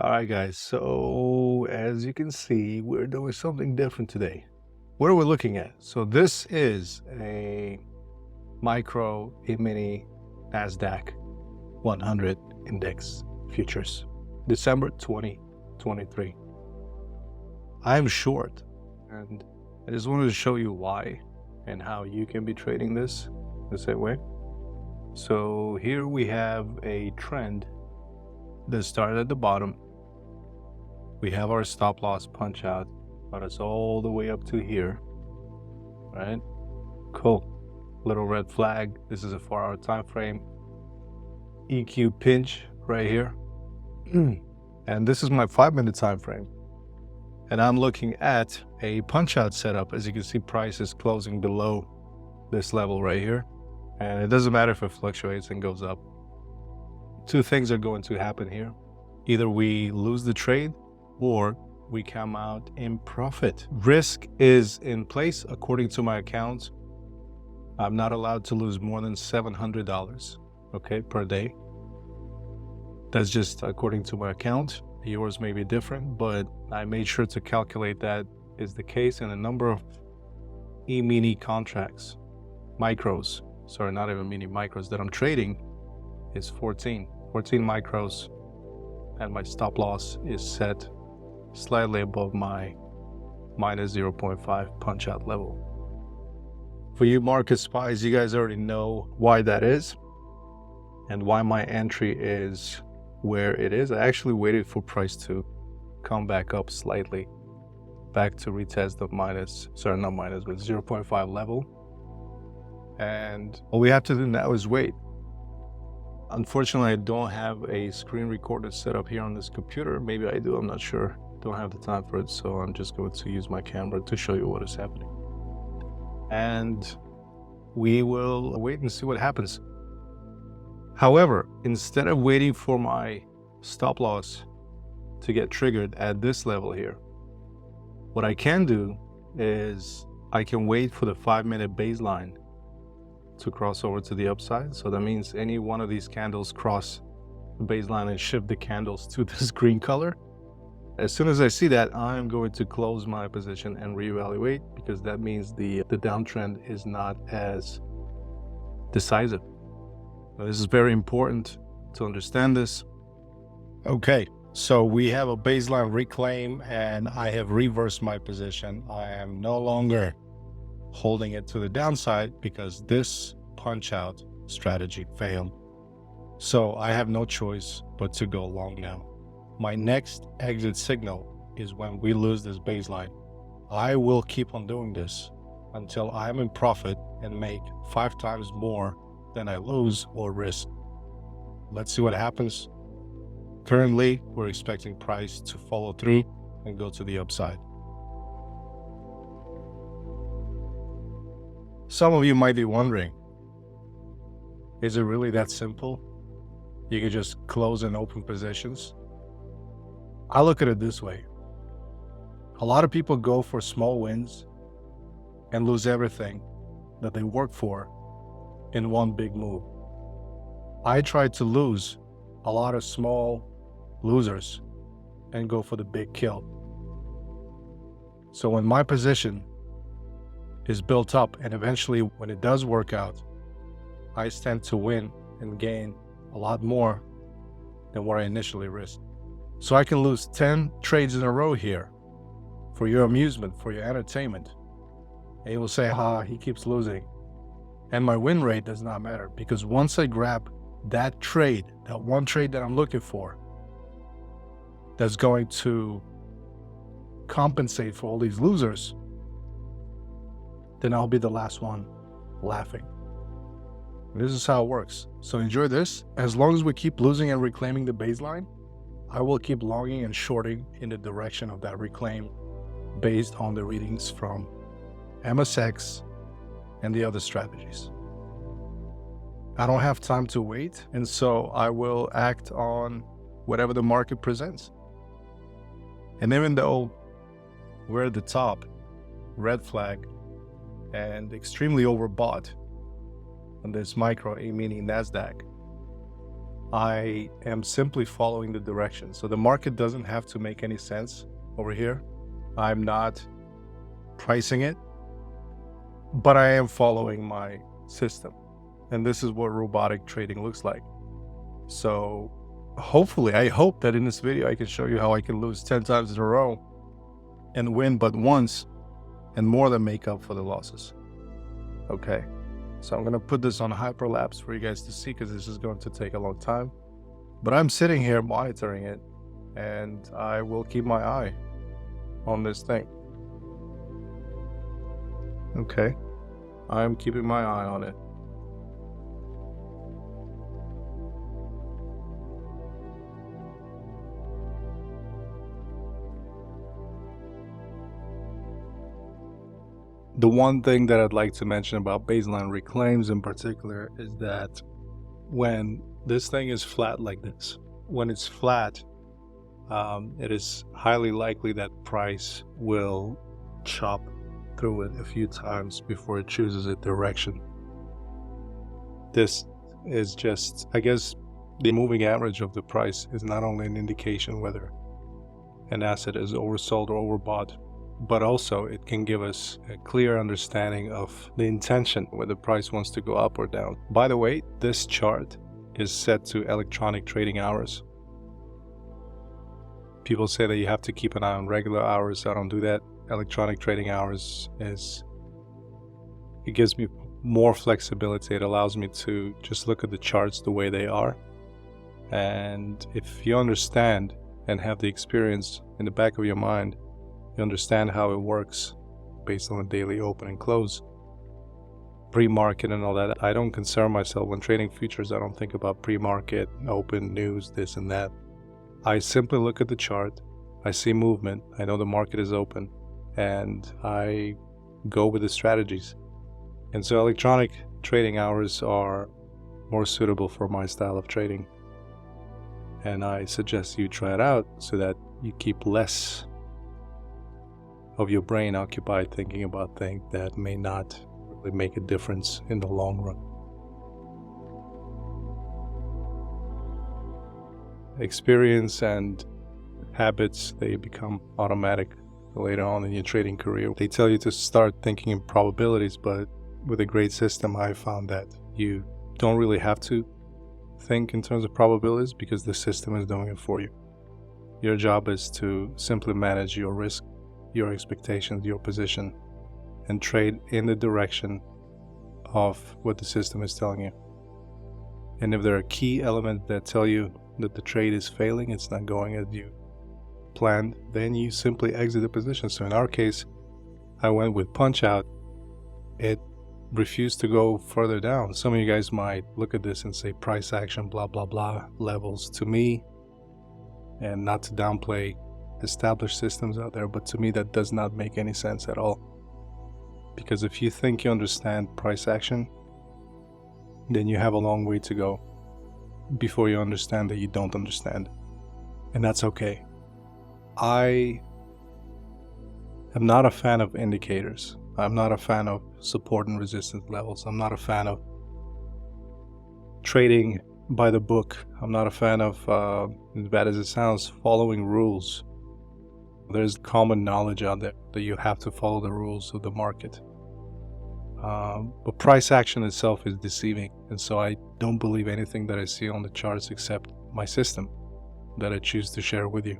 All right, guys. So as you can see, we're doing something different today. What are we looking at? So this is a a mini NASDAQ 100 index futures, December 2023. I'm short, and I just wanted to show you why and how you can be trading this the same way. So here we have a trend that started at the bottom. We have our stop loss punch out, brought us all the way up to here, right? Cool. Little red flag. This is a 4-hour time frame. EQ pinch right here. And this is my 5-minute time frame. And I'm looking at a punch out setup. As you can see, price is closing below this level right here. And it doesn't matter if it fluctuates and goes up. Two things are going to happen here. Either we lose the trade or we come out in profit. Risk is in place. According to my account, I'm not allowed to lose more than $700, okay, per day. That's just according to my account. Yours may be different, but I made sure to calculate that is the case, and the number of E-mini contracts, micros, sorry, not even mini, micros that I'm trading is 14 micros, and my stop loss is set slightly above my minus 0.5 punch out level. For you market spies, you guys already know why that is and why my entry is where it is. I actually waited for price to come back up slightly, back to retest of minus, sorry, not minus, but 0.5 level. And all we have to do now is wait. Unfortunately, I don't have a screen recorder set up here on this computer. Maybe I do, I'm not sure. Don't have the time for it, so I'm just going to use my camera to show you what is happening. And we will wait and see what happens. However, instead of waiting for my stop loss to get triggered at this level here, what I can do is I can wait for the 5-minute baseline to cross over to the upside. So that means any one of these candles cross the baseline and shift the candles to this green color. As soon as I see that, I'm going to close my position and reevaluate, because that means the downtrend is not as decisive. Now, this is very important to understand this. Okay, so we have a baseline reclaim, and I have reversed my position. I am no longer holding it to the downside because this punch out strategy failed. So I have no choice but to go long now. My next exit signal is when we lose this baseline. I will keep on doing this until I'm in profit and make 5 times more than I lose or risk. Let's see what happens. Currently, we're expecting price to follow through and go to the upside. Some of you might be wondering, is it really that simple? You can just close and open positions? I look at it this way. A lot of people go for small wins and lose everything that they work for in one big move. I try to lose a lot of small losers and go for the big kill. So when my position is built up and eventually when it does work out, I stand to win and gain a lot more than what I initially risked. So I can lose 10 trades in a row here for your amusement, for your entertainment. And you will say, he keeps losing. And my win rate does not matter, because once I grab that trade, that one trade that I'm looking for, that's going to compensate for all these losers, then I'll be the last one laughing. This is how it works. So enjoy this. As long as we keep losing and reclaiming the baseline, I will keep longing and shorting in the direction of that reclaim based on the readings from MEXC and the other strategies. I don't have time to wait, and so I will act on whatever the market presents. And even though we're at the top, red flag, and extremely overbought on this micro E-mini NASDAQ, I am simply following the direction. So the market doesn't have to make any sense over here. I'm not pricing it, but I am following my system. And this is what robotic trading looks like. So hopefully, I hope that in this video, I can show you how I can lose 10 times in a row and win but once and more than make up for the losses. Okay. So I'm going to put this on hyperlapse for you guys to see, because this is going to take a long time. But I'm sitting here monitoring it, and I will keep my eye on this thing. Okay. I'm keeping my eye on it. The one thing that I'd like to mention about baseline reclaims in particular is that when this thing is flat like this, when it's flat, it is highly likely that price will chop through it a few times before it chooses a direction. This is just, I guess, the moving average of the price is not only an indication whether an asset is oversold or overbought, but also it can give us a clear understanding of the intention, whether the price wants to go up or down. By the way, this chart is set to electronic trading hours. People say that you have to keep an eye on regular hours. I don't do that. Electronic trading hours it gives me more flexibility. It allows me to just look at the charts the way they are. And if you understand and have the experience in the back of your mind, you understand how it works based on the daily open and close, pre-market and all that. I don't concern myself when trading futures. I don't think about pre-market, open, news, this and that. I simply look at the chart. I see movement. I know the market is open, and I go with the strategies. And so electronic trading hours are more suitable for my style of trading. And I suggest you try it out so that you keep less of your brain occupied thinking about things that may not really make a difference in the long run. Experience and habits, they become automatic later on in your trading career. They tell you to start thinking in probabilities, but with a great system, I found that you don't really have to think in terms of probabilities because the system is doing it for you. Your job is to simply manage your risk, your expectations, your position, and trade in the direction of what the system is telling you. And if there are key elements that tell you that the trade is failing, it's not going as you planned, then you simply exit the position. So in our case, I went with punch out. It refused to go further down. Some of you guys might look at this and say price action, blah, blah, blah, levels. To me, and not to downplay established systems out there, but to me that does not make any sense at all. Because if you think you understand price action, then you have a long way to go before you understand that you don't understand. And that's okay. I am not a fan of indicators. I'm not a fan of support and resistance levels. I'm not a fan of trading by the book. I'm not a fan of, as bad as it sounds, following rules. There's common knowledge out there that you have to follow the rules of the market. But price action itself is deceiving. And so I don't believe anything that I see on the charts except my system that I choose to share with you.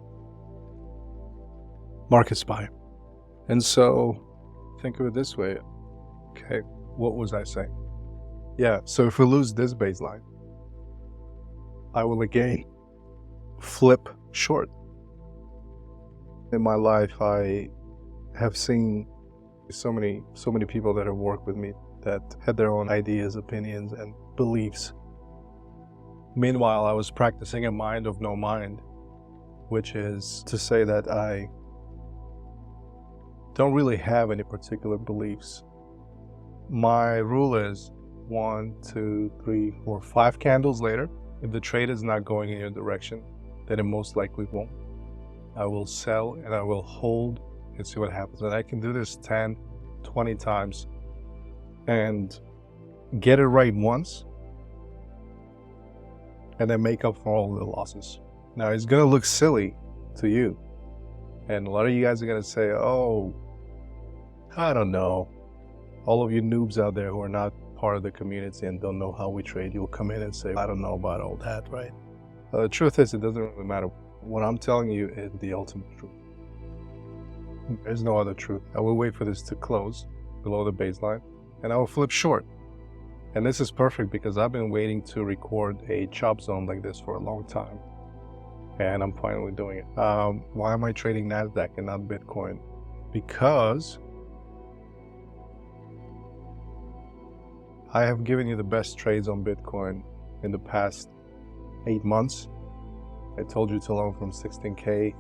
MarketSpy. And so think of it this way. Okay, what was I saying? Yeah, so if we lose this baseline, I will again flip short. In my life, I have seen so many people that have worked with me that had their own ideas, opinions, and beliefs. Meanwhile, I was practicing a mind of no mind, which is to say that I don't really have any particular beliefs. My rule is 1, 2, 3, 4, 5 candles later. If the trade is not going in your direction, then it most likely won't. I will sell and I will hold and see what happens. And I can do this 10, 20 times and get it right once and then make up for all the losses. Now, it's going to look silly to you. And a lot of you guys are going to say, oh, I don't know. All of you noobs out there who are not part of the community and don't know how we trade, you'll come in and say, I don't know about all that, right? The truth is, it doesn't really matter. What I'm telling you is the ultimate truth. There's no other truth. I will wait for this to close below the baseline, and I will flip short. And this is perfect because I've been waiting to record a chop zone like this for a long time. And I'm finally doing it. Why am I trading NASDAQ and not Bitcoin? Because I have given you the best trades on Bitcoin in the past 8 months. I told you to loan from 16K,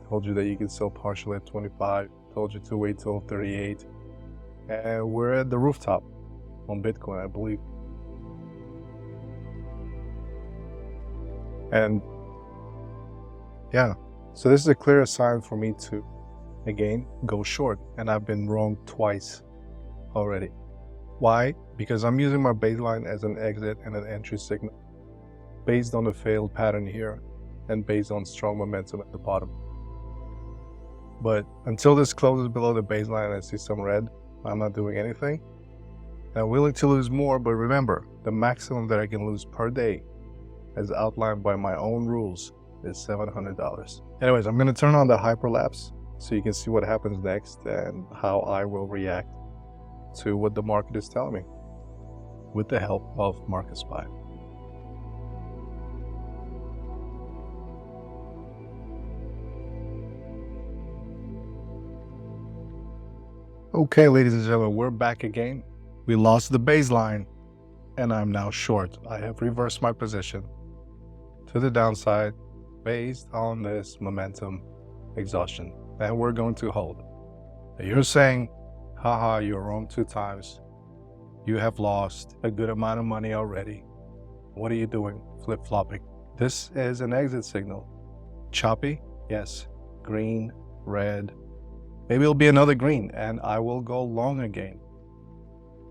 told you that you can sell partially at 25, told you to wait till 38. And we're at the rooftop on Bitcoin, I believe. And yeah, so this is a clear sign for me to, again, go short. And I've been wrong twice already. Why? Because I'm using my baseline as an exit and an entry signal based on the failed pattern here and based on strong momentum at the bottom. But until this closes below the baseline and I see some red, I'm not doing anything. And I'm willing to lose more, but remember, the maximum that I can lose per day, as outlined by my own rules, is $700. Anyways, I'm going to turn on the hyperlapse so you can see what happens next and how I will react to what the market is telling me with the help of MarketSpy. Okay, ladies and gentlemen, we're back again. We lost the baseline and I'm now short. I have reversed my position to the downside based on this momentum exhaustion, and we're going to hold. Now you're saying, haha, you're wrong 2 times. You have lost a good amount of money already. What are you doing? Flip-flopping. This is an exit signal. Choppy? Yes. Green, red. Maybe it'll be another green and I will go long again.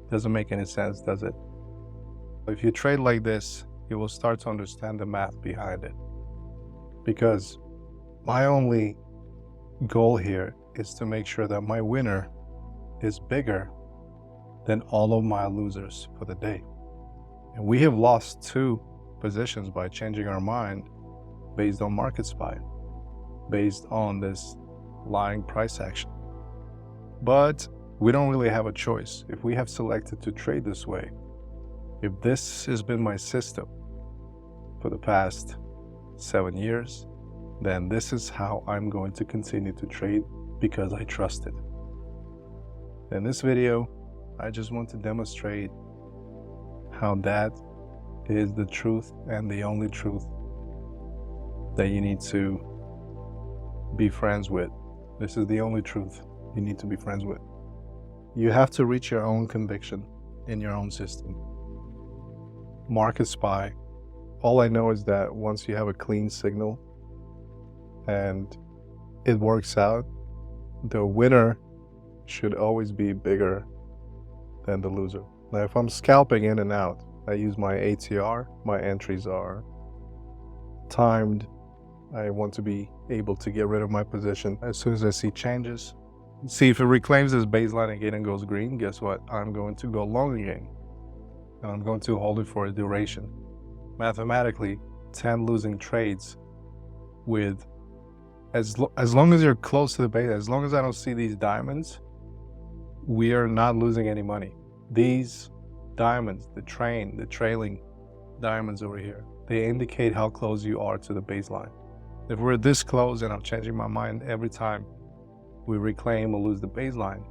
Doesn't make any sense, does it? If you trade like this, you will start to understand the math behind it. Because my only goal here is to make sure that my winner is bigger than all of my losers for the day. And we have lost 2 positions by changing our mind based on MarketSpy, based on this lying price action. But we don't really have a choice. If we have selected to trade this way, if this has been my system for the past 7 years, then this is how I'm going to continue to trade because I trust it. In this video, I just want to demonstrate how that is the truth and the only truth that you need to be friends with. This is the only truth you need to be friends with. You have to reach your own conviction in your own system. MarketSpy, all I know is that once you have a clean signal and it works out, the winner should always be bigger than the loser. Now, if I'm scalping in and out, I use my ATR, my entries are timed. I want to be able to get rid of my position as soon as I see changes. See, if it reclaims this baseline again and goes green, guess what? I'm going to go long again. And I'm going to hold it for a duration. Mathematically, 10 losing trades with, as long as you're close to the base, as long as I don't see these diamonds, we are not losing any money. These diamonds, the trailing diamonds over here, they indicate how close you are to the baseline. If we're this close and I'm changing my mind every time we reclaim or lose the baseline,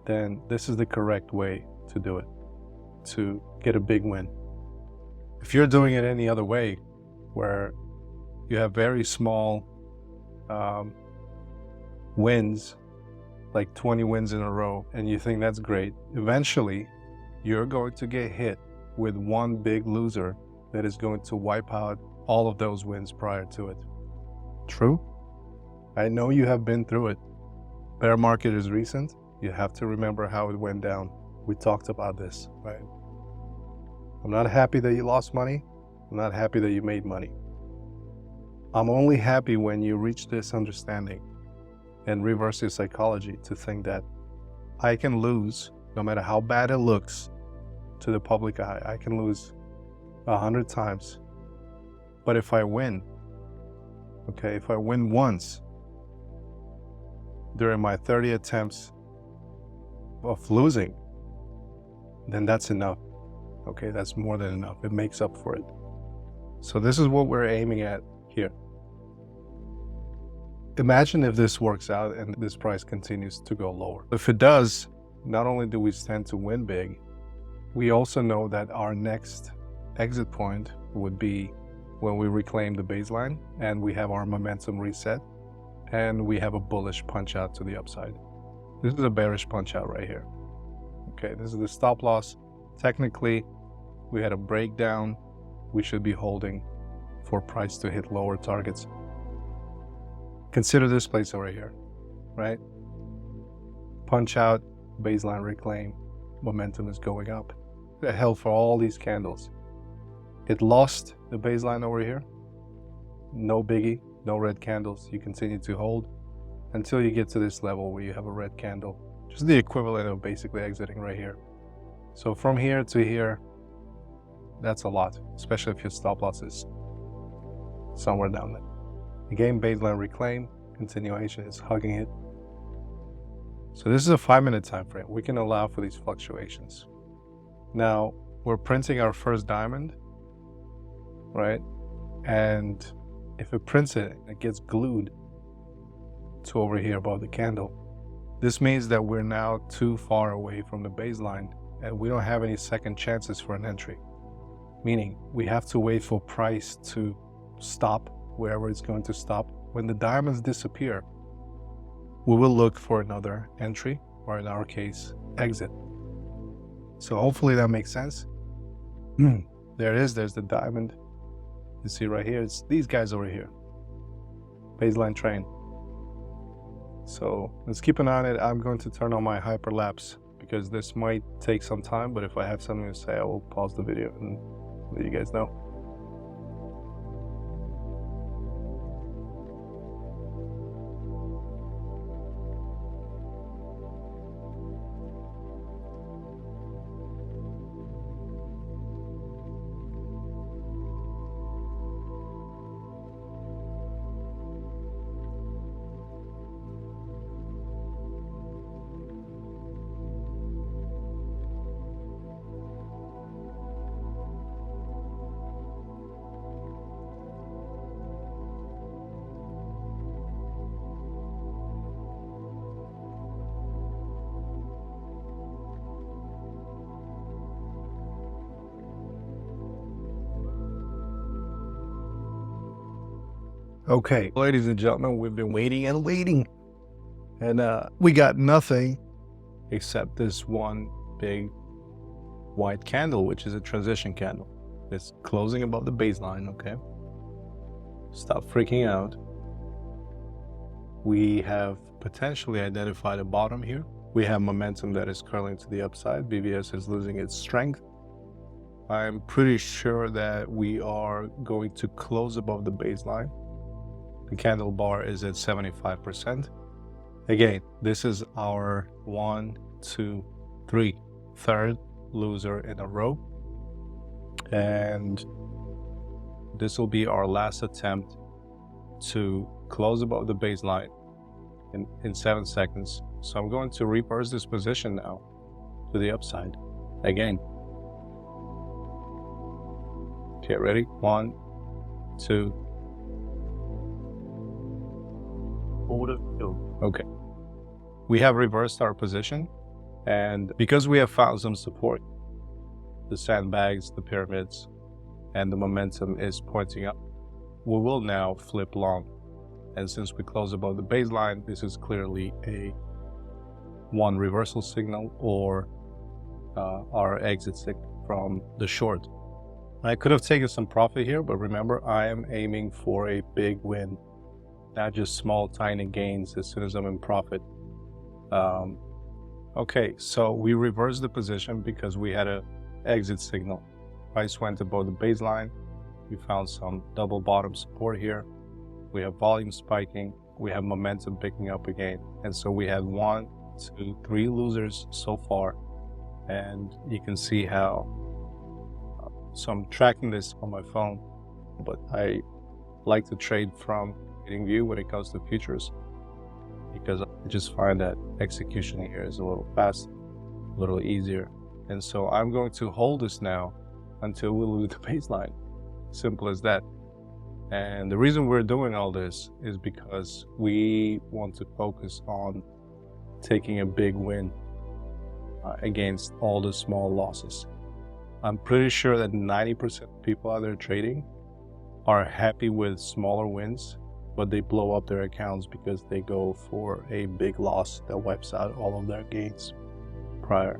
then this is the correct way to do it, to get a big win. If you're doing it any other way, where you have very small wins, like 20 wins in a row, and you think that's great, eventually you're going to get hit with one big loser that is going to wipe out all of those wins prior to it. True? I know you have been through it. Bear market is recent. You have to remember how it went down. We talked about this, right? I'm not happy that you lost money. I'm not happy that you made money. I'm only happy when you reach this understanding and reverse your psychology to think that I can lose no matter how bad it looks to the public eye. I can lose 100 times. But if I win, okay, if I win once during my 30 attempts of losing, then that's enough. Okay, that's more than enough. It makes up for it. So this is what we're aiming at here. Imagine if this works out and this price continues to go lower. If it does, not only do we stand to win big, we also know that our next exit point would be when we reclaim the baseline and we have our momentum reset and we have a bullish punch out to the upside. This is a bearish punch out right here. Okay, this is the stop loss. Technically, we had a breakdown. We should be holding for price to hit lower targets. Consider this place over here, right? Punch out, baseline reclaim, momentum is going up. It held for all these candles. It lost the baseline over here. No biggie, no red candles. You continue to hold until you get to this level where you have a red candle. Just the equivalent of basically exiting right here. So from here to here, that's a lot, especially if your stop loss is somewhere down there. Again, baseline reclaim, continuation is hugging it. So this is a 5-minute time frame. We can allow for these fluctuations. Now, we're printing our first diamond, right? And if it prints it, it gets glued to over here above the candle. This means that we're now too far away from the baseline and we don't have any second chances for an entry. Meaning, we have to wait for price to stop wherever it's going to stop. When the diamonds disappear, we will look for another entry, or in our case, exit. So hopefully that makes sense. There it is, there's the diamond. You see right here, it's these guys over here. Baseline train. So let's keep an eye on it. I'm going to turn on my hyperlapse because this might take some time, but if I have something to say, I will pause the video and let you guys know. Okay, ladies and gentlemen, we've been waiting and waiting, and we got nothing except this one big white candle, which is a transition candle. It's closing above the baseline, okay? Stop freaking out. We have potentially identified a bottom here. We have momentum that is curling to the upside. BVS is losing its strength. I'm pretty sure that we are going to close above the baseline. The candle bar is at 75%. Again, this is our 1, 2, 3, third loser in a row. And this will be our last attempt to close above the baseline in 7 seconds. So I'm going to reverse this position now to the upside again. Okay, ready? 1, 2, okay. We have reversed our position, and because we have found some support, the sandbags, the pyramids, and the momentum is pointing up, we will now flip long. And since we close above the baseline, this is clearly a one reversal signal or our exit signal from the short. I could have taken some profit here, but remember, I am aiming for a big win, not just small, tiny gains as soon as I'm in profit. Okay, so we reversed the position because we had a exit signal. Price went above the baseline. We found some double bottom support here. We have volume spiking. We have momentum picking up again. And so we had 1, 2, 3 losers so far. And you can see how, so I'm tracking this on my phone, but I like to trade from trading view when it comes to futures, because I just find that execution here is a little faster, a little easier. And so I'm going to hold this now until we lose the baseline. Simple as that. And the reason we're doing all this is because we want to focus on taking a big win against all the small losses. I'm pretty sure that 90% of people out there trading are happy with smaller wins, but they blow up their accounts because they go for a big loss that wipes out all of their gains prior.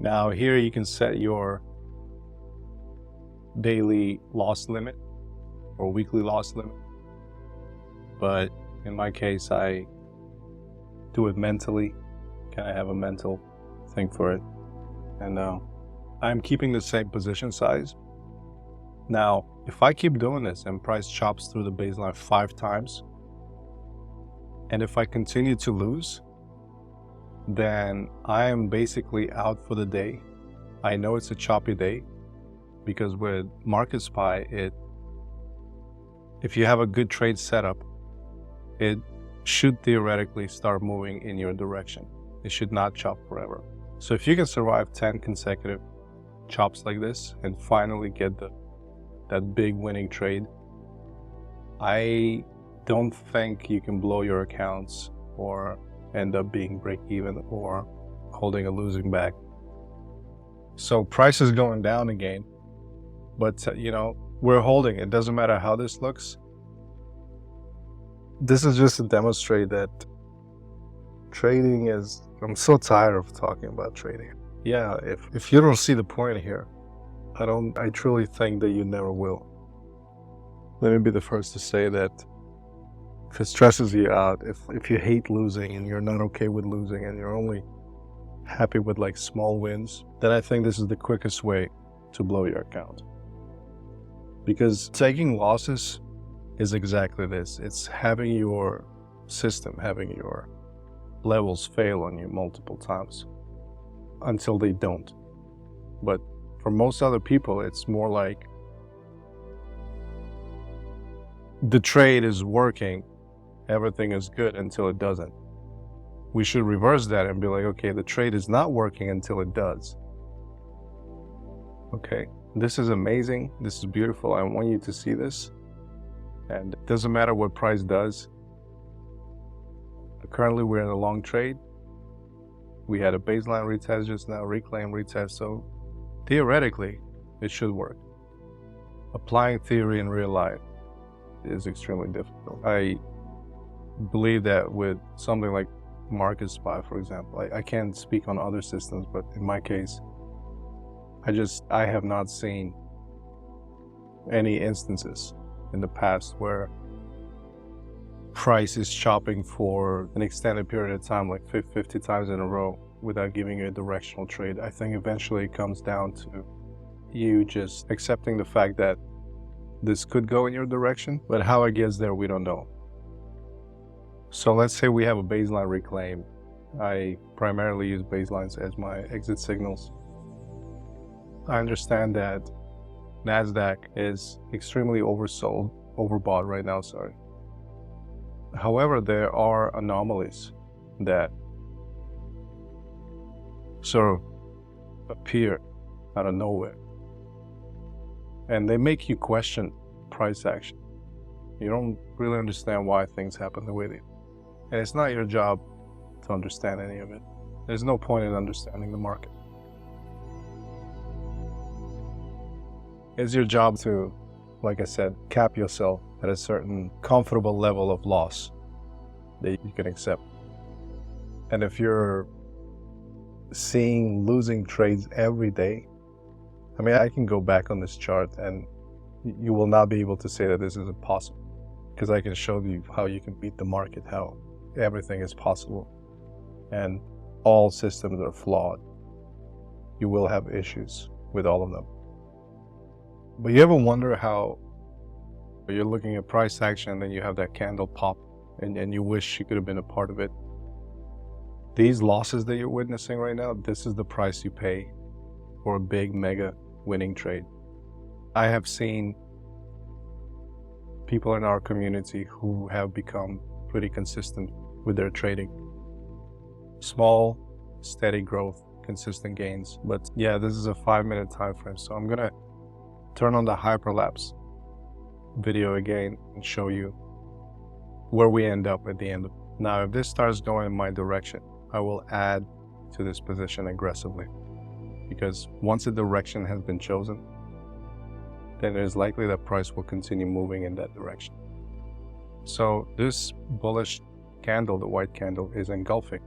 Now here you can set your daily loss limit or weekly loss limit, but in my case I do it mentally. I have a mental thing for it, and I'm keeping the same position size. Now if I keep doing this and price chops through the baseline 5 times, and if I continue to lose, then I am basically out for the day. I know it's a choppy day, because with MarketSpy, if you have a good trade setup, it should theoretically start moving in your direction. It should not chop forever. So if you can survive 10 consecutive chops like this and finally get that big winning trade, I don't think you can blow your accounts or end up being break even or holding a losing bag. So price is going down again, but we're holding. It doesn't matter how this looks. This is just to demonstrate that trading is, I'm so tired of talking about trading. Yeah, if you don't see the point here, I truly think that you never will. Let me be the first to say that if it stresses you out, if you hate losing and you're not okay with losing and you're only happy with like small wins, then I think this is the quickest way to blow your account. Because taking losses is exactly this. It's having your system, having your levels fail on you multiple times until they don't. But for most other people, it's more like the trade is working, everything is good until it doesn't. We should reverse that and be like, okay, the trade is not working until it does. Okay, this is amazing, this is beautiful, I want you to see this. And it doesn't matter what price does. Currently we're in a long trade. We had a baseline retest just now, reclaim retest, so theoretically it should work. Applying theory in real life is extremely difficult. I believe that with something like MarketSpy, for example, I can't speak on other systems, but in my case, I have not seen any instances in the past where price is chopping for an extended period of time, like 50 times in a row, without giving you a directional trade. I think eventually it comes down to you just accepting the fact that this could go in your direction, but how it gets there, we don't know. So let's say we have a baseline reclaim. I primarily use baselines as my exit signals. I understand that NASDAQ is extremely overbought right now, sorry. However, there are anomalies that sort of appear out of nowhere, and they make you question price action. You don't really understand why things happen the way they do. And it's not your job to understand any of it. There's no point in understanding the market. It's your job to, like I said, cap yourself at a certain comfortable level of loss that you can accept. And if you're seeing losing trades every day, I mean, I can go back on this chart and you will not be able to say that this is impossible, because I can show you how you can beat the market, how everything is possible, and all systems are flawed. You will have issues with all of them. But you ever wonder how you're looking at price action and then you have that candle pop and you wish you could have been a part of it? These losses that you're witnessing right now, this is the price you pay for a big mega winning trade. I have seen people in our community who have become pretty consistent with their trading. Small, steady growth, consistent gains. But yeah, this is a 5-minute time frame, so I'm gonna turn on the hyperlapse video again and show you where we end up at the end. Now, if this starts going in my direction, I will add to this position aggressively, because once a direction has been chosen, then it is likely that price will continue moving in that direction. So this bullish candle, the white candle, is engulfing.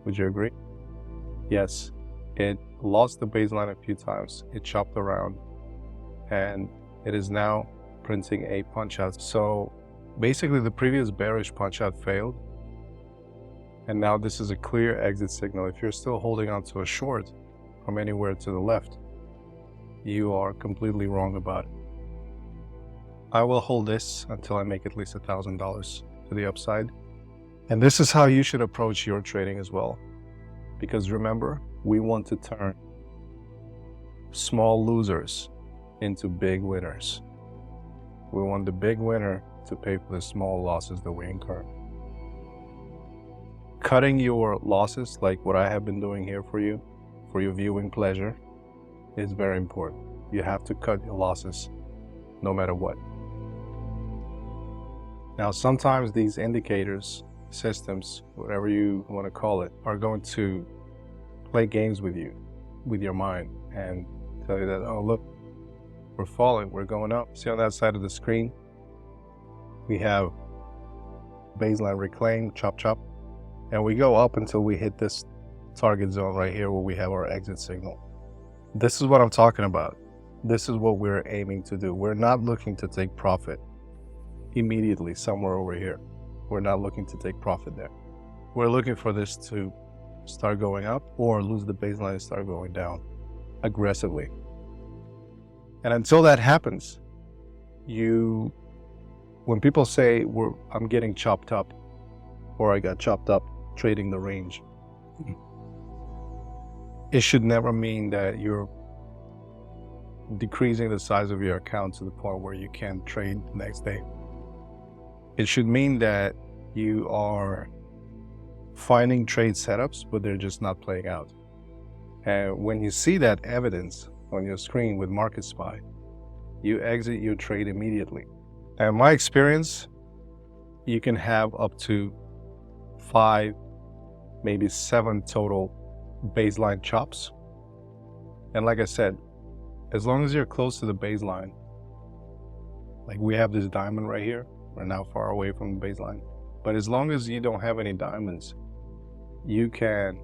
Would you agree? Yes, it lost the baseline a few times, it chopped around, and it is now printing a punch out. So basically the previous bearish punch out failed, and now this is a clear exit signal. If you're still holding on to a short from anywhere to the left, you are completely wrong about it. I will hold this until I make at least $1,000 to the upside. And this is how you should approach your trading as well. Because remember, we want to turn small losers into big winners. We want the big winner to pay for the small losses that we incur. Cutting your losses, like what I have been doing here for your viewing pleasure, is very important. You have to cut your losses no matter what. Now, sometimes these indicators, systems, whatever you want to call it, are going to play games with you, with your mind, and tell you that, oh look, we're falling, we're going up. See on that side of the screen, we have baseline reclaim, chop chop, and we go up until we hit this target zone right here where we have our exit signal. This is what I'm talking about. This is what we're aiming to do. We're not looking to take profit immediately somewhere over here. We're not looking to take profit there. We're looking for this to start going up or lose the baseline and start going down aggressively. And until that happens, when people say I'm getting chopped up or I got chopped up trading the range, it should never mean that you're decreasing the size of your account to the point where you can't trade the next day. It should mean that you are finding trade setups, but they're just not playing out. And when you see that evidence on your screen with MarketSpy, you exit your trade immediately. And in my experience, you can have up to 5, maybe 7 total baseline chops. And like I said, as long as you're close to the baseline, like we have this diamond right here, we're now far away from the baseline. But as long as you don't have any diamonds, you can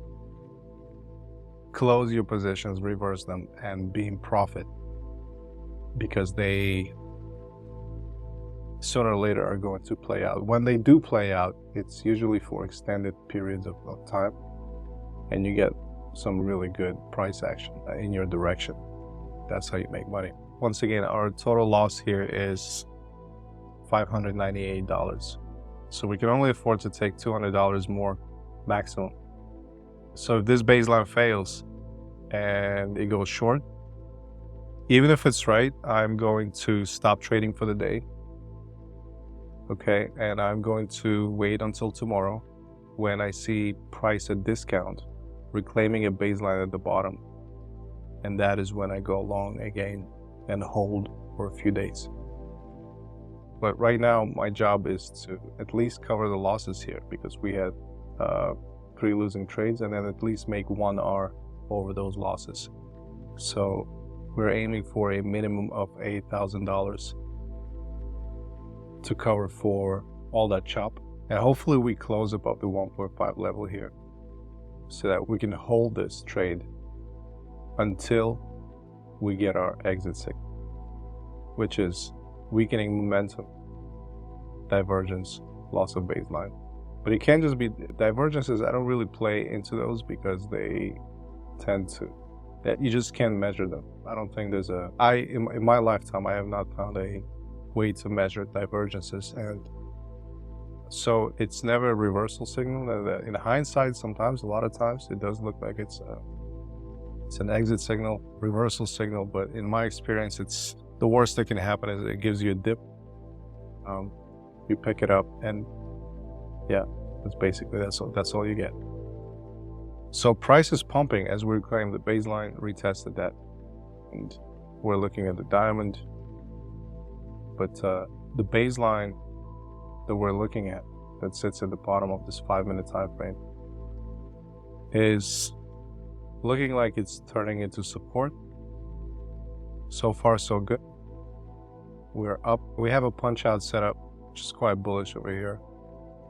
close your positions, reverse them, and be in profit, because they sooner or later are going to play out. When they do play out, it's usually for extended periods of time, and you get some really good price action in your direction. That's how you make money. Once again, our total loss here is $598. So we can only afford to take $200 more maximum. So if this baseline fails and it goes short, even if it's right, I'm going to stop trading for the day. Okay, and I'm going to wait until tomorrow when I see price at discount, reclaiming a baseline at the bottom. And that is when I go long again and hold for a few days. But right now, my job is to at least cover the losses here, because we had 3 losing trades, and then at least make 1 R over those losses. So we're aiming for a minimum of $8,000 to cover for all that chop. And hopefully we close above the 1.5 level here so that we can hold this trade until we get our exit signal, which is weakening momentum, divergence, loss of baseline. But it can't just be divergences. I don't really play into those because they tend to that you just can't measure them. I don't think there's in my lifetime, I have not found a way to measure divergences. And so it's never a reversal signal. In hindsight, sometimes, a lot of times, it does look like it's an exit signal, reversal signal. But in my experience, it's the worst that can happen is it gives you a dip. You pick it up, and yeah, that's all you get. So price is pumping as we claim the baseline, retested that, and we're looking at the diamond. But the baseline that we're looking at, that sits at the bottom of this 5-minute time frame, is looking like it's turning into support. So far, so good. We're up. We have a punch out setup, which is quite bullish over here.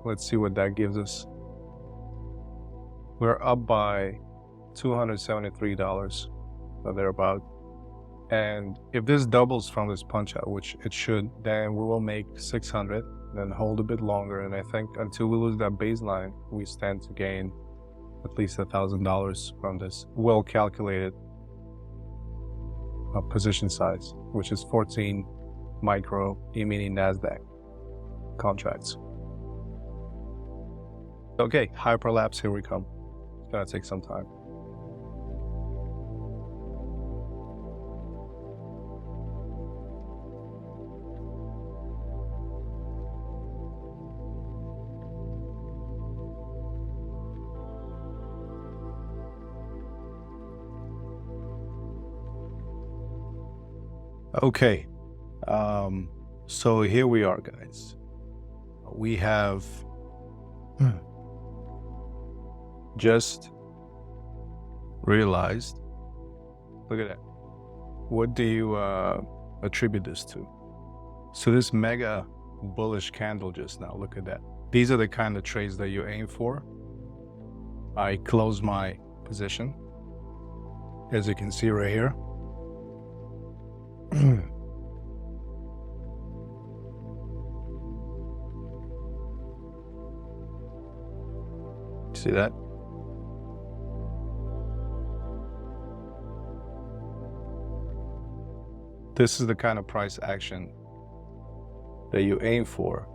Let's see what that gives us. We're up by $273, or thereabout. And if this doubles from this punch out, which it should, then we will make 600, then hold a bit longer. And I think until we lose that baseline, we stand to gain at least $1,000 from this well-calculated position size, which is 14 micro E-mini NASDAQ contracts. Okay, hyperlapse, here we come. It's gonna take some time. Okay, so here we are, guys. We have just realized, look at that. What do you attribute this to? So this mega bullish candle just now, look at that. These are the kind of trades that you aim for. I close my position, as you can see right here. See that? This is the kind of price action that you aim for.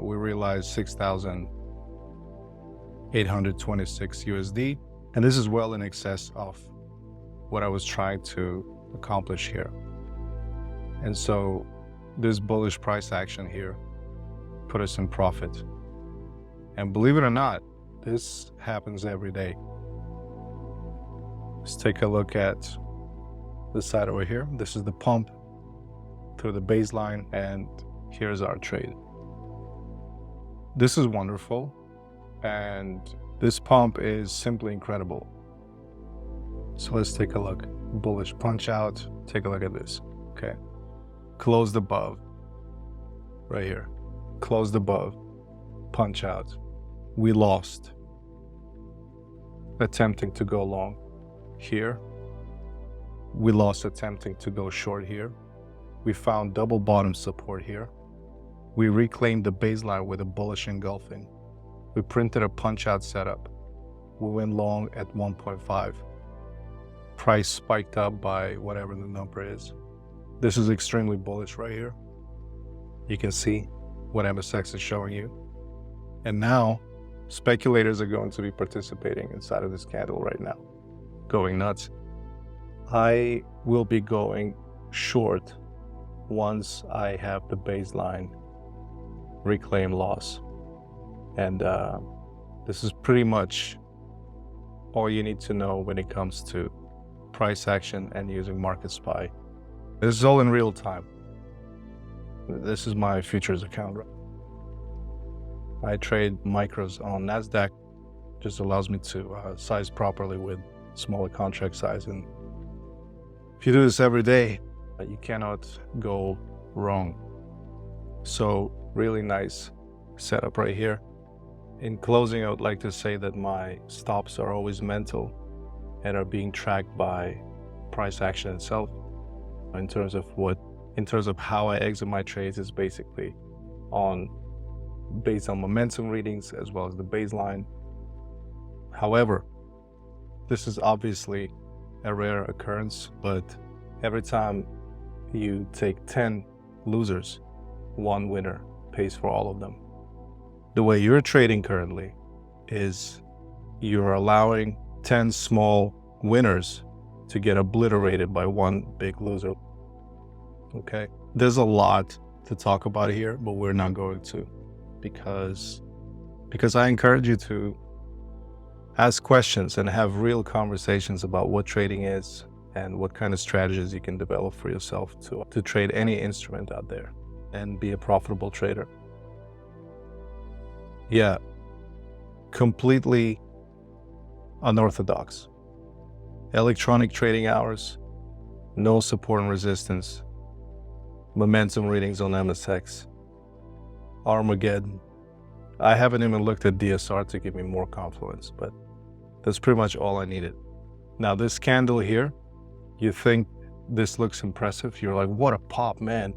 We realized 6,826 USD, and this is well in excess of what I was trying to accomplish here. And so this bullish price action here put us in profit. And believe it or not, this happens every day. Let's take a look at this side over here. This is the pump through the baseline, and here's our trade. This is wonderful, and this pump is simply incredible. So let's take a look. Bullish punch out. Take a look at this. Okay. Closed above. Right here. Closed above. Punch out. We lost. Attempting to go long here. We lost attempting to go short here. We found double bottom support here. We reclaimed the baseline with a bullish engulfing. We printed a punch out setup. We went long at 1.5. Price spiked up by whatever the number is. This is extremely bullish right here. You can see what MSX is showing you. And now speculators are going to be participating inside of this candle right now, going nuts. I will be going short once I have the baseline reclaim loss. And this is pretty much all you need to know when it comes to price action and using MarketSpy. This is all in real time. This is my futures account. I trade micros on NASDAQ. Just allows me to size properly with smaller contract size. And if you do this every day, you cannot go wrong. So really nice setup right here. In closing, I would like to say that my stops are always mental and are being tracked by price action itself. In terms of how I exit my trades is basically based on momentum readings as well as the baseline. However, this is obviously a rare occurrence, but every time you take 10 losers, one winner pays for all of them. The way you're trading currently is you're allowing 10 small winners to get obliterated by one big loser. Okay? There's a lot to talk about here, but we're not going to, because I encourage you to ask questions and have real conversations about what trading is and what kind of strategies you can develop for yourself to trade any instrument out there and be a profitable trader. Yeah, completely unorthodox. Electronic trading hours, no support and resistance, momentum readings on MSX, Armageddon. I haven't even looked at DSR to give me more confluence, but that's pretty much all I needed. Now this candle here, you think this looks impressive. You're like, what a pop, man.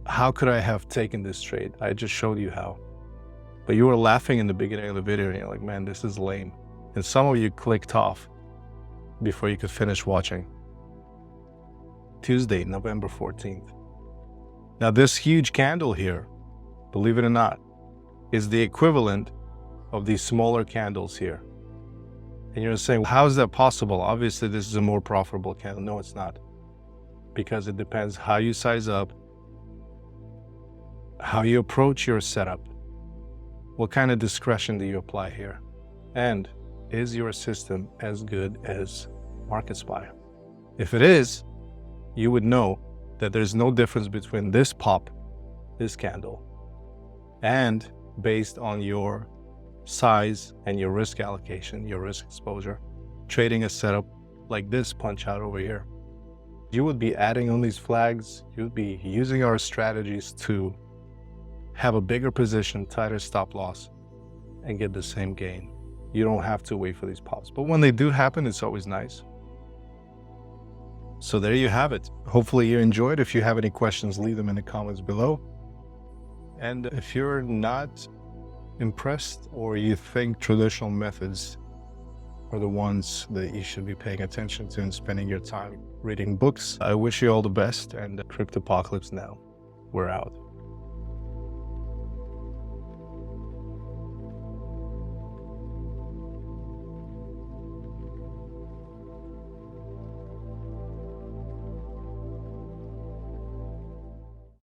How could I have taken this trade? I just showed you how. But you were laughing in the beginning of the video and you're like, man, this is lame. And some of you clicked off before you could finish watching. Tuesday, November 14th. Now this huge candle here, believe it or not, is the equivalent of these smaller candles here. And you're saying, how is that possible? Obviously this is a more profitable candle. No, it's not. Because it depends how you size up, how you approach your setup, what kind of discretion do you apply here, and is your system as good as MarketSpy? If it is, you would know that there's no difference between this pop, this candle, and based on your size and your risk allocation, your risk exposure, trading a setup like this punch out over here. You would be adding on these flags, you would be using our strategies to have a bigger position, tighter stop loss, and get the same gain. You don't have to wait for these pops. But when they do happen, it's always nice. So there you have it. Hopefully you enjoyed. If you have any questions, leave them in the comments below. And if you're not impressed or you think traditional methods are the ones that you should be paying attention to and spending your time reading books, I wish you all the best, and Cryptopocalypse now. We're out.